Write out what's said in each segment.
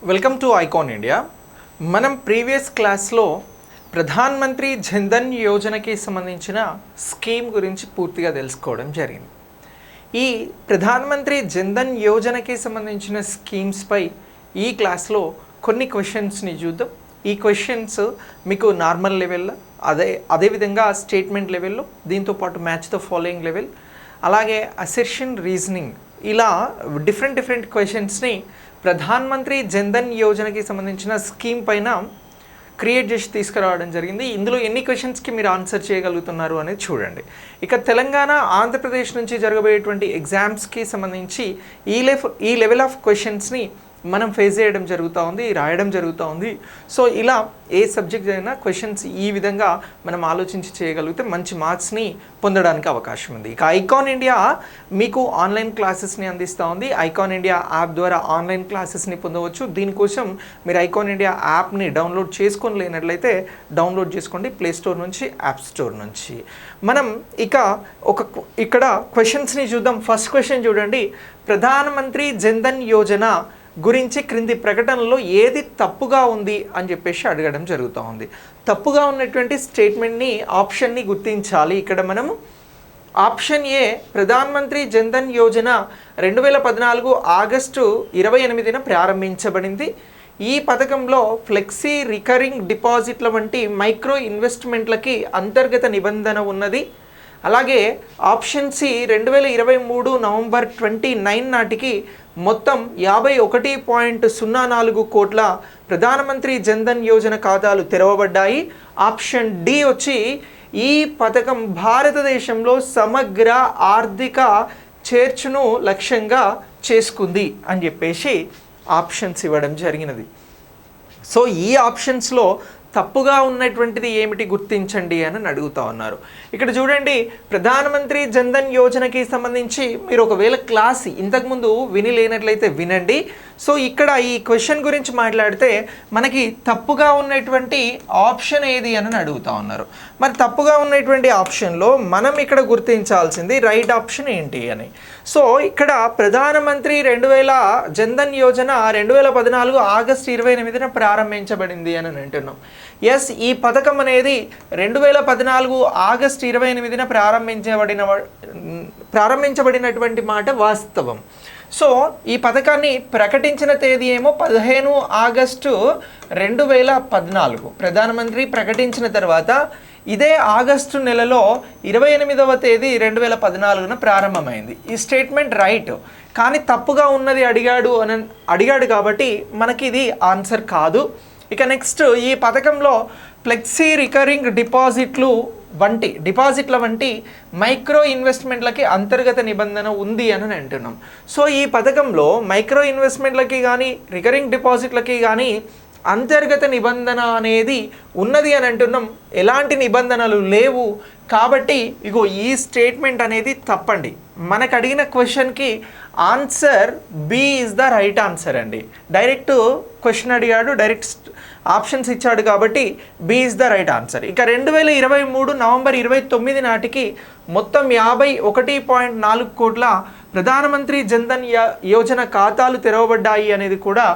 Welcome to icon India. మనం previous క్లాస్లో ప్రధాన్ మంత్రి జన్ధన్ యోజనకి సంబంధించిన స్కీమ్ గురించి పూర్తిగా తెలుసుకోవడం జరిగింది. ఈ ప్రధాన్ మంత్రి జన్ధన్ యోజనకి సంబంధించిన స్కీమ్స్పై ఈ క్లాస్లో కొన్ని క్వశ్చన్స్ని చూద్దాం. ఈ క్వశ్చన్స్ మీకు నార్మల్ లెవెల్లో అదేవిధంగా స్టేట్మెంట్ లెవెల్లో, దీంతోపాటు మ్యాచ్ ద ఫాలోయింగ్ లెవెల్, అలాగే అసెర్షన్ రీజనింగ్, ఇలా డిఫరెంట్ క్వశ్చన్స్ని ప్రధాన్ మంత్రి జన్ధన్ యోజనకి సంబంధించిన స్కీమ్ పైన క్రియేట్ చేసి తీసుకురావడం జరిగింది. ఇందులో ఎన్ని క్వశ్చన్స్కి మీరు ఆన్సర్ చేయగలుగుతున్నారు అనేది చూడండి. ఇక తెలంగాణ, ఆంధ్రప్రదేశ్ నుంచి జరగబోయేటువంటి ఎగ్జామ్స్కి సంబంధించి ఈ లెవెల్ ఆఫ్ క్వశ్చన్స్ని మనం ఫేస్ చేయడం జరుగుతూ ఉంది, రాయడం జరుగుతూ ఉంది. సో ఇలా ఏ సబ్జెక్ట్ అయినా క్వశ్చన్స్ ఈ విధంగా మనం ఆలోచించి చేయగలిగితే మంచి మార్క్స్ని పొందడానికి అవకాశం ఉంది. ఇక ఐకాన్ ఇండియా మీకు ఆన్లైన్ క్లాసెస్ని అందిస్తూ ఉంది. ఐకాన్ ఇండియా యాప్ ద్వారా ఆన్లైన్ క్లాసెస్ని పొందవచ్చు. దీనికోసం మీరు ఐకాన్ ఇండియా యాప్ని డౌన్లోడ్ చేసుకొని లేనట్లయితే డౌన్లోడ్ చేసుకోండి ప్లే స్టోర్ నుంచి, యాప్ స్టోర్ నుంచి. మనం ఇక్కడ క్వశ్చన్స్ని చూద్దాం. ఫస్ట్ క్వశ్చన్ చూడండి. ప్రధాన్ మంత్రి జన్ధన్ యోజన గురించి క్రింది ప్రకటనలో ఏది తప్పుగా ఉంది అని చెప్పేసి అడగడం జరుగుతూ ఉంది. తప్పుగా ఉన్నటువంటి స్టేట్మెంట్ని, ఆప్షన్ని గుర్తించాలి. ఇక్కడ మనము option A, Pradhan Mantri Jan Dhan Yojana 2014 August 28న ప్రారంభించబడింది. ఈ పథకంలో ఫ్లెక్సీ రికరింగ్ డిపాజిట్ల వంటి మైక్రో ఇన్వెస్ట్మెంట్లకి అంతర్గత నిబంధన ఉన్నది. అలాగే ఆప్షన్ సి, 2023 నవంబర్ 29 నాటికి మొత్తం 51.04 కోట్ల ప్రధానమంత్రి జన్ధన్ యోజన ఖాతాలు తెరవబడ్డాయి. ఆప్షన్ డి వచ్చి, ఈ పథకం భారతదేశంలో సమగ్ర ఆర్థిక చేర్చును లక్ష్యంగా చేసుకుంది అని చెప్పేసి ఆప్షన్స్ ఇవ్వడం జరిగినది. సో ఈ ఆప్షన్స్లో తప్పుగా ఉన్నటువంటిది ఏమిటి గుర్తించండి అని అడుగుతూ ఉన్నారు. ఇక్కడ చూడండి, ప్రధానమంత్రి జన్ధన్ యోజనకి సంబంధించి మీరు ఒకవేళ క్లాస్ ఇంతకుముందు విని లేనట్లయితే వినండి. సో ఇక్కడ ఈ క్వశ్చన్ గురించి మాట్లాడితే మనకి తప్పుగా ఉన్నటువంటి ఆప్షన్ ఏది అని అడుగుతూ ఉన్నారు. మరి తప్పుగా ఉన్నటువంటి ఆప్షన్లో మనం ఇక్కడ గుర్తించాల్సింది రైట్ ఆప్షన్ ఏంటి అని. సో ఇక్కడ ప్రధానమంత్రి జన్ధన్ యోజన 2014 ఆగస్టు 28న ప్రారంభించబడింది అని అంటున్నాం. ఎస్, ఈ పథకం అనేది 2014 ఆగస్టు 28న ప్రారంభించబడినటువంటి మాట వాస్తవం. సో ఈ పథకాన్ని ప్రకటించిన తేదీ ఏమో 15 ఆగస్టు 2014. ప్రధానమంత్రి ప్రకటించిన తర్వాత ఇదే ఆగస్టు నెలలో 28వ తేదీ 2014న ప్రారంభమైంది. ఈ స్టేట్మెంట్ రైట్, కానీ తప్పుగా ఉన్నది అడిగాడు కాబట్టి మనకి ఇది ఆన్సర్ కాదు. ఇక నెక్స్ట్, ఈ పథకంలో ఫ్లెక్సీ రికరింగ్ డిపాజిట్ల వంటి మైక్రో ఇన్వెస్ట్మెంట్లకి అంతర్గత నిబంధన ఉంది అని అంటున్నాం. సో ఈ పథకంలో మైక్రో ఇన్వెస్ట్మెంట్లకి కానీ రికరింగ్ డిపాజిట్లకి కానీ అంతర్గత నిబంధన అనేది ఉన్నది అని అంటున్నాం. ఎలాంటి నిబంధనలు లేవు కాబట్టి ఇగో ఈ స్టేట్మెంట్ అనేది తప్పండి. మనకు అడిగిన క్వశ్చన్కి answer B is the right answer అండి. డైరెక్ట్ క్వశ్చన్ అడిగాడు, డైరెక్ట్ ఆప్షన్స్ ఇచ్చాడు కాబట్టి B is the right answer. ఇక 2023 నవంబర్ 29 నాటికి మొత్తం 51.4 కోట్ల ప్రధానమంత్రి జన్ధన్ యోజన ఖాతాలు తెరవబడ్డాయి అనేది కూడా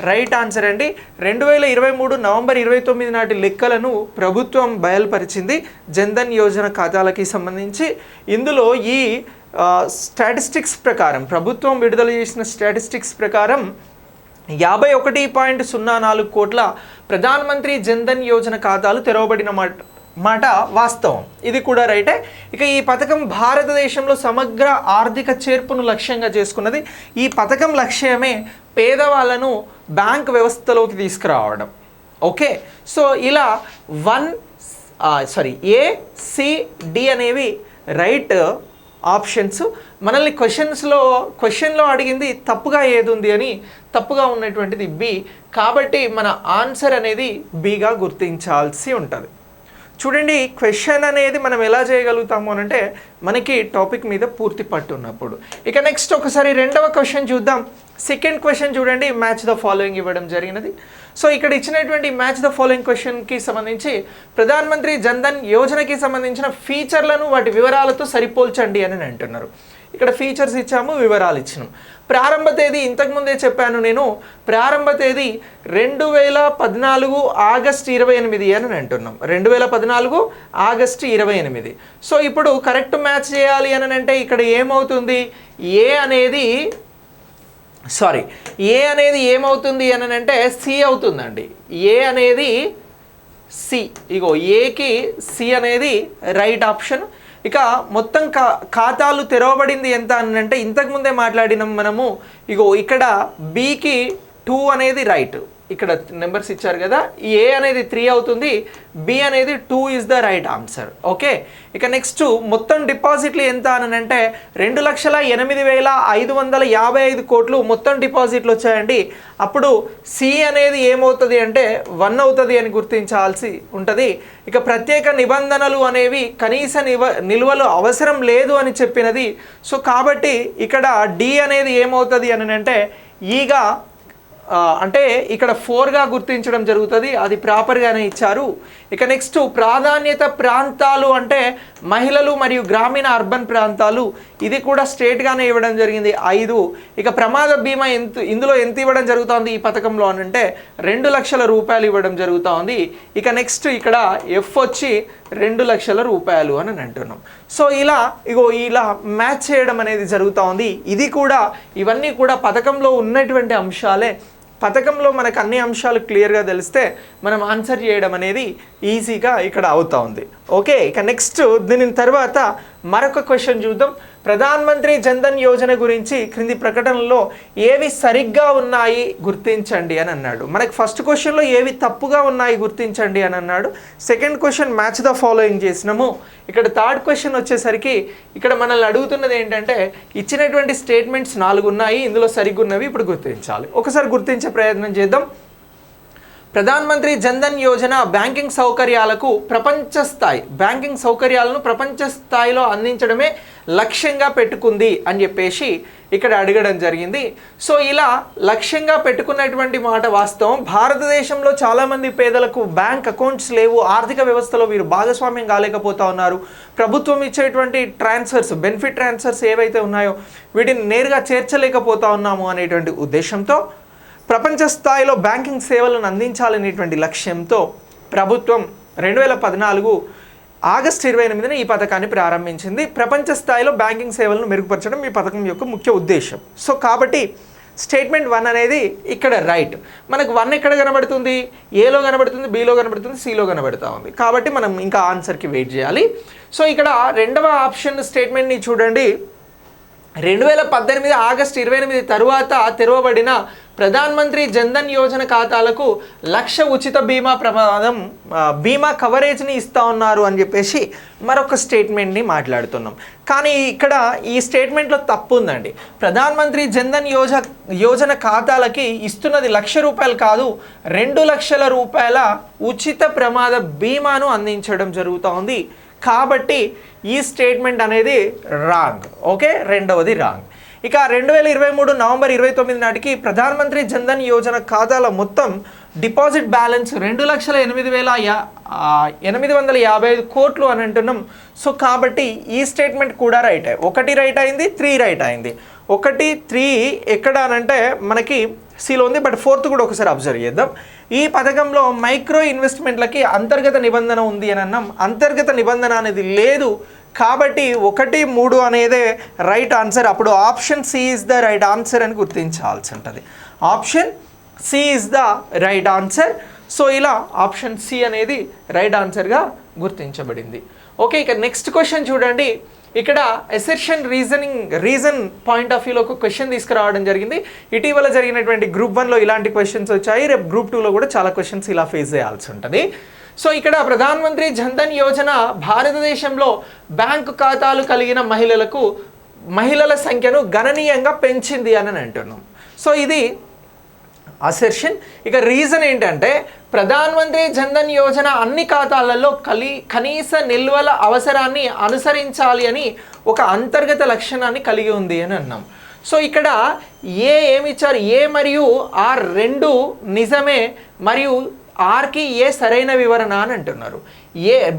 రైట్ ఆన్సర్ అండి. 2023 నవంబర్ 29 నాటి లెక్కలను ప్రభుత్వం బయలుపరిచింది జన్ధన్ యోజన ఖాతాలకి సంబంధించి. ఇందులో ఈ స్టాటిస్టిక్స్ ప్రకారం, ప్రభుత్వం విడుదల చేసిన స్టాటిస్టిక్స్ ప్రకారం 51.04 కోట్ల ప్రధానమంత్రి జన్ధన్ యోజన ఖాతాలు తెరవబడిన మాట వాస్తవం. ఇది కూడా రైటే. ఇక ఈ పథకం భారతదేశంలో సమగ్ర ఆర్థిక చేర్పును లక్ష్యంగా చేసుకున్నది. ఈ పథకం లక్ష్యమే పేదవాళ్ళను బ్యాంక్ వ్యవస్థలోకి తీసుకురావడం. ఓకే, సో ఇలా ఏ, సి, డి అనేవి రైట్ ఆప్షన్స్. మనల్ని క్వశ్చన్లో అడిగింది తప్పుగా ఏది ఉంది అని, తప్పుగా ఉన్నటువంటిది బి. కాబట్టి మన ఆన్సర్ అనేది బిగా గుర్తించాల్సి ఉంటుంది. చూడండి, క్వశ్చన్ అనేది మనం ఎలా చేయగలుగుతాము అని అంటే మనకి టాపిక్ మీద పూర్తి పట్టు ఉన్నప్పుడు. ఇక నెక్స్ట్ ఒకసారి రెండవ క్వశ్చన్ చూద్దాం. సెకండ్ క్వశ్చన్ చూడండి, మ్యాచ్ ద ఫాలోయింగ్ ఇవ్వడం జరిగినది. సో ఇక్కడ ఇచ్చినటువంటి మ్యాచ్ ద ఫాలోయింగ్ క్వశ్చన్కి సంబంధించి ప్రధాన్ మంత్రి జన్ధన్ యోజనకి సంబంధించిన ఫీచర్లను వాటి వివరాలతో సరిపోల్చండి అని అంటున్నారు. ఇక్కడ ఫీచర్స్ ఇచ్చాము, వివరాలు ఇచ్చినాం. ప్రారంభ తేదీ ఇంతకుముందే చెప్పాను నేను, ప్రారంభ తేదీ 2014 ఆగస్టు 28 అని అంటున్నాం. 2014 ఆగస్టు 28. సో ఇప్పుడు కరెక్ట్ మ్యాచ్ చేయాలి అని అంటే ఇక్కడ ఏమవుతుంది, ఏ అనేది ఏమవుతుంది అని అంటే సి అవుతుందండి. ఏ అనేది సి, ఇగో ఏకి సి అనేది రైట్ ఆప్షన్. ఇక మొత్తం ఖాతాలు తెరవబడింది ఎంత అని అంటే ఇంతకుముందే మాట్లాడినాం మనము. ఇగో ఇక్కడ బికి 2 అనేది రైట్, ఇక్కడ నెంబర్స్ ఇచ్చారు కదా, ఏ అనేది 3 అవుతుంది, బి అనేది 2 is the right answer. Okay, ఇక నెక్స్ట్ మొత్తం డిపాజిట్లు ఎంత అని అంటే 2,08,555 కోట్లు మొత్తం డిపాజిట్లు వచ్చాయండి. అప్పుడు సి అనేది ఏమవుతుంది అంటే 1 అవుతుంది అని గుర్తించాల్సి ఉంటుంది. ఇక ప్రత్యేక నిబంధనలు అనేవి కనీస నిల్వలు అవసరం లేదు అని చెప్పినది. సో కాబట్టి ఇక్కడ డి అనేది ఏమవుతుంది అని అంటే ఈగా అంటే ఇక్కడ 4గా గుర్తించడం జరుగుతుంది, అది ప్రాపర్గానే ఇచ్చారు. ఇక నెక్స్ట్ ప్రాధాన్యత ప్రాంతాలు అంటే మహిళలు మరియు గ్రామీణ అర్బన్ ప్రాంతాలు, ఇది కూడా స్ట్రేట్గానే ఇవ్వడం జరిగింది 5. ఇక ప్రమాద బీమా ఇందులో ఎంత ఇవ్వడం జరుగుతుంది ఈ పథకంలో అని అంటే 2 లక్షల రూపాయలు ఇవ్వడం జరుగుతుంది. ఇక నెక్స్ట్ ఇక్కడ ఎఫ్ వచ్చి 2 లక్షల రూపాయలు అని అంటున్నాం. సో ఇలా మ్యాచ్ చేయడం అనేది జరుగుతూ ఉంది. ఇది కూడా ఇవన్నీ కూడా పథకంలో ఉన్నటువంటి అంశాలే. పథకంలో మనకు అన్ని అంశాలు క్లియర్గా తెలిస్తే మనం ఆన్సర్ చేయడం అనేది ఈజీగా ఇక్కడ అవుతా ఉంది. ఓకే, ఇక నెక్స్ట్ దీని తర్వాత మరొక క్వశ్చన్ చూద్దాం. ప్రధాన్ మంత్రి జన్ధన్ యోజన గురించి క్రింది ప్రకటనలో ఏవి సరిగ్గా ఉన్నాయి గుర్తించండి అని అన్నాడు. మనకి ఫస్ట్ క్వశ్చన్లో ఏవి తప్పుగా ఉన్నాయి గుర్తించండి అని అన్నాడు. Second question match the following చేసినాము. ఇక్కడ థర్డ్ క్వశ్చన్ వచ్చేసరికి ఇక్కడ మనల్ని అడుగుతున్నది ఏంటంటే ఇచ్చినటువంటి స్టేట్మెంట్స్ 4 ఉన్నాయి, ఇందులో సరిగ్గా ఉన్నవి ఇప్పుడు గుర్తించాలి. ఒకసారి గుర్తించే ప్రయత్నం చేద్దాం. ప్రధాన్ మంత్రి జన్ధన్ యోజన బ్యాంకింగ్ సౌకర్యాలను ప్రపంచ స్థాయిలో అందించడమే లక్ష్యంగా పెట్టుకుంది అని చెప్పేసి ఇక్కడ అడగడం జరిగింది. సో ఇలా లక్ష్యంగా పెట్టుకున్నటువంటి మాట వాస్తవం. భారతదేశంలో చాలామంది పేదలకు బ్యాంక్ అకౌంట్స్ లేవు, ఆర్థిక వ్యవస్థలో వీరు భాగస్వామ్యం కాలేకపోతా ఉన్నారు. ప్రభుత్వం ఇచ్చేటువంటి ట్రాన్స్ఫర్స్, బెనిఫిట్ ట్రాన్స్ఫర్స్ ఏవైతే ఉన్నాయో వీటిని నేరుగా చేర్చలేకపోతా ఉన్నాము అనేటువంటి ఉద్దేశంతో ప్రపంచ స్థాయిలో బ్యాంకింగ్ సేవలను అందించాలనేటువంటి లక్ష్యంతో ప్రభుత్వం 2014 ఆగస్టు 28 ఈ పథకాన్ని ప్రారంభించింది. ప్రపంచ స్థాయిలో బ్యాంకింగ్ సేవలను మెరుగుపరచడం ఈ పథకం యొక్క ముఖ్య ఉద్దేశం. సో కాబట్టి స్టేట్మెంట్ 1 అనేది ఇక్కడ రైట్. మనకు 1 ఎక్కడ కనబడుతుంది, ఏలో కనబడుతుంది, బిలో కనబడుతుంది, సిలో కనబడుతూ ఉంది. కాబట్టి మనం ఇంకా ఆన్సర్కి వెయిట్ చేయాలి. సో ఇక్కడ రెండవ ఆప్షన్ స్టేట్మెంట్ని చూడండి. 2018 ఆగస్టు 28 తరువాత తెరవబడిన ప్రధాన్ మంత్రి జన్ధన్ యోజన ఖాతాలకు 1,00,000 ఉచిత బీమా కవరేజ్ని ఇస్తూ ఉన్నారు అని చెప్పేసి మరొక స్టేట్మెంట్ని మాట్లాడుతున్నాం. కానీ ఇక్కడ ఈ స్టేట్మెంట్లో తప్పు ఉందండి. ప్రధాన్ మంత్రి జన్ధన్ యోజన ఖాతాలకి ఇస్తున్నది 1,00,000 రూపాయలు కాదు, 2 లక్షల రూపాయల ఉచిత ప్రమాద బీమాను అందించడం జరుగుతోంది. కాబట్టి ఈ స్టేట్మెంట్ అనేది రాంగ్. ఓకే, రెండవది రాంగ్. ఇక 2023 నవంబర్ 29 నాటికి ప్రధాన్ మంత్రి జన్ధన్ యోజన ఖాతాల మొత్తం డిపాజిట్ బ్యాలెన్స్ 2,08,855 కోట్లు అని అంటున్నాం. సో కాబట్టి ఈ స్టేట్మెంట్ కూడా రైట్. 1 రైట్ అయింది, 3 రైట్ అయింది. 1, 3 ఎక్కడ అనంటే మనకి సిలో ఉంది, బట్ 4th కూడా ఒకసారి అబ్జర్వ్ చేద్దాం. ఈ పథకంలో మైక్రో ఇన్వెస్ట్మెంట్లకి అంతర్గత నిబంధన ఉంది అని అన్నాం. అంతర్గత నిబంధన అనేది లేదు. కాబట్టి 1, 3 అనేదే రైట్ ఆన్సర్. అప్పుడు option C is the right answer అని గుర్తించాల్సి ఉంటుంది. Option C is the right answer. So ఇలా ఆప్షన్ సి అనేది రైట్ ఆన్సర్గా గుర్తించబడింది. ఓకే, ఇక నెక్స్ట్ క్వశ్చన్ చూడండి. ఇక్కడ అసెర్షన్ రీజన్ పాయింట్ ఆఫ్ వ్యూలో ఒక క్వశ్చన్ తీసుకురావడం జరిగింది. ఇటీవల జరిగినటువంటి గ్రూప్ 1లో ఇలాంటి క్వశ్చన్స్ వచ్చాయి. రేపు గ్రూప్ 2లో కూడా చాలా క్వశ్చన్స్ ఇలా ఫేస్ చేయాల్సి ఉంటుంది. సో ఇక్కడ ప్రధాన్ మంత్రి జన్ధన్ యోజన భారతదేశంలో బ్యాంకు ఖాతాలు కలిగిన మహిళల సంఖ్యను గణనీయంగా పెంచింది అని అంటున్నాం. సో ఇది అసెర్షన్. ఇక రీజన్ ఏంటంటే ప్రధాన్ మంత్రి జన్ధన్ యోజన అన్ని ఖాతాలలో కనీస నిల్వల అవసరాన్ని అనుసరించాలి అని ఒక అంతర్గత లక్షణాన్ని కలిగి ఉంది అని అన్నాం. సో ఇక్కడ ఏమి ఇచ్చారు, ఏ మరియు ఆర్ 2 నిజమే మరియు ఆర్కి ఏ సరైన వివరణ అని అంటున్నారు.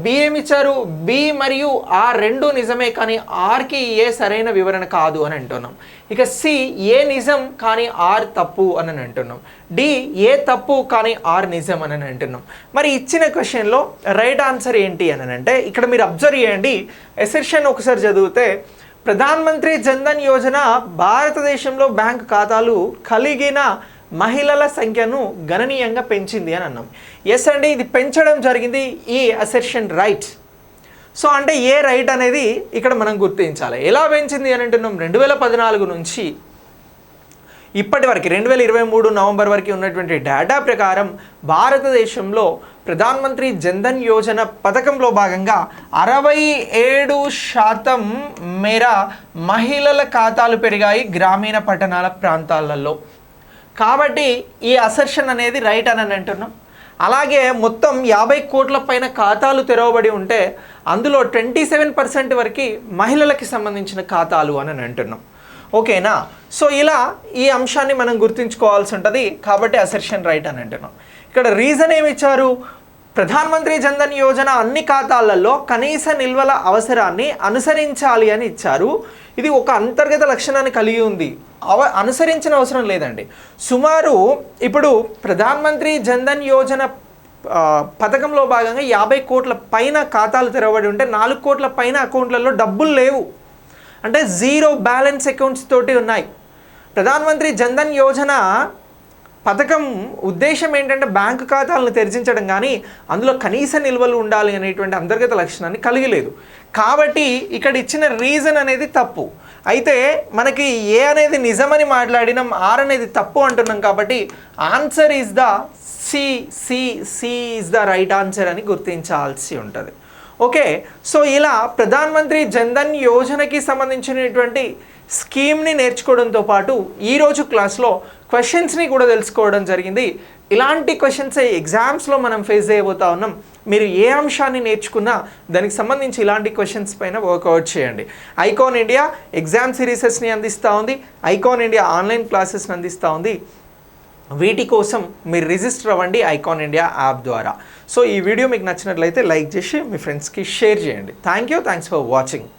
బి ఏమి ఇచ్చారు, బి మరియు ఆర్ రెండు నిజమే కానీ ఆర్కి ఏ సరైన వివరణ కాదు అని అంటున్నాం. ఇక సి ఏ నిజం కానీ ఆర్ తప్పు అని అంటున్నాం. డి ఏ తప్పు కానీ ఆర్ నిజం అని అంటున్నాం. మరి ఇచ్చిన క్వశ్చన్లో రైట్ ఆన్సర్ ఏంటి అని అంటే ఇక్కడ మీరు అబ్జర్వ్ చేయండి. ఎసెర్షన్ ఒకసారి చదివితే ప్రధాన్ మంత్రి జన్ధన్ యోజన భారతదేశంలో బ్యాంకు ఖాతాలు కలిగిన మహిళల సంఖ్యను గణనీయంగా పెంచింది అని అన్నాం. ఎస్ అండి, ఇది పెంచడం జరిగింది. ఈ అసెర్షన్ రైట్. సో అంటే ఏ రైట్ అనేది ఇక్కడ మనం గుర్తించాలి. ఎలా పెంచింది అని అంటున్నాం, 2014 నుంచి ఇప్పటి వరకు 2023 నవంబర్ వరకు ఉన్నటువంటి డేటా ప్రకారం భారతదేశంలో ప్రధాన్ మంత్రి జన్ధన్ యోజన పథకంలో భాగంగా 67% మేర మహిళల ఖాతాలు పెరిగాయి గ్రామీణ పట్టణాల ప్రాంతాలలో. కాబట్టి ఈ అసెర్షన్ అనేది రైట్ అని అంటున్నాం. అలాగే మొత్తం 50 కోట్ల పైన ఖాతాలు తెరవబడి ఉంటే అందులో 27% వరకు మహిళలకి సంబంధించిన ఖాతాలు అని అంటున్నాం. ఓకేనా? సో ఇలా ఈ అంశాన్ని మనం గుర్తుంచుకోవాల్సి ఉంటుంది. కాబట్టి అసెర్షన్ రైట్ అని అంటున్నాం. ఇక్కడ రీజన్ ఏమి ఇచ్చారు, ప్రధాన్ మంత్రి జన్ధన్ యోజన అన్ని ఖాతాలలో కనీస నిల్వల అవసరాన్ని అనుసరించాలి అని ఇచ్చారు. ఇది ఒక అంతర్గత లక్షణాన్ని కలిగి ఉంది. అనుసరించిన అవసరం లేదండి. సుమారు ఇప్పుడు ప్రధాన్ మంత్రి జన్ధన్ యోజన పథకంలో భాగంగా 50 కోట్ల పైన ఖాతాలు తెరవబడి ఉంటే 4 కోట్ల పైన అకౌంట్లలో డబ్బులు లేవు, అంటే జీరో బ్యాలెన్స్ అకౌంట్స్ తోటి ఉన్నాయి. ప్రధాన్ మంత్రి జన్ధన్ యోజన పథకం ఉద్దేశం ఏంటంటే బ్యాంకు ఖాతాలను తెరిచించడం, కానీ అందులో కనీస నిల్వలు ఉండాలి అనేటువంటి అంతర్గత లక్షణాన్ని కలిగి లేదు. కాబట్టి ఇక్కడ ఇచ్చిన రీజన్ అనేది తప్పు. అయితే మనకి ఏ అనేది నిజమని మాట్లాడినాం, ఆర్ అనేది తప్పు అంటున్నాం. కాబట్టి answer is the C is the right answer అని గుర్తించాల్సి ఉంటుంది. ఓకే, సో ఇలా ప్రధాన్ మంత్రి జన్ధన్ యోజనకి సంబంధించినటువంటి స్కీమ్ని నేర్చుకోవడంతో పాటు ఈరోజు క్లాస్లో క్వశ్చన్స్ని కూడా తెలుసుకోవడం జరిగింది. ఇలాంటి క్వశ్చన్స్ ఎగ్జామ్స్లో మనం ఫేస్ చేయబోతా ఉన్నాం. మీరు ఏ అంశాన్ని నేర్చుకున్నా దానికి సంబంధించి ఇలాంటి క్వశ్చన్స్ పైన వర్కౌట్ చేయండి. ఐకాన్ ఇండియా ఎగ్జామ్ సిరీసెస్ని అందిస్తూ ఉంది, ఐకాన్ ఇండియా ఆన్లైన్ క్లాసెస్ని అందిస్తూ ఉంది. వీటి కోసం మీరు రిజిస్టర్ అవ్వండి ఐకాన్ ఇండియా యాప్ ద్వారా. సో ఈ వీడియో మీకు నచ్చినట్లయితే లైక్ చేసి మీ ఫ్రెండ్స్కి షేర్ చేయండి. Thanks for watching.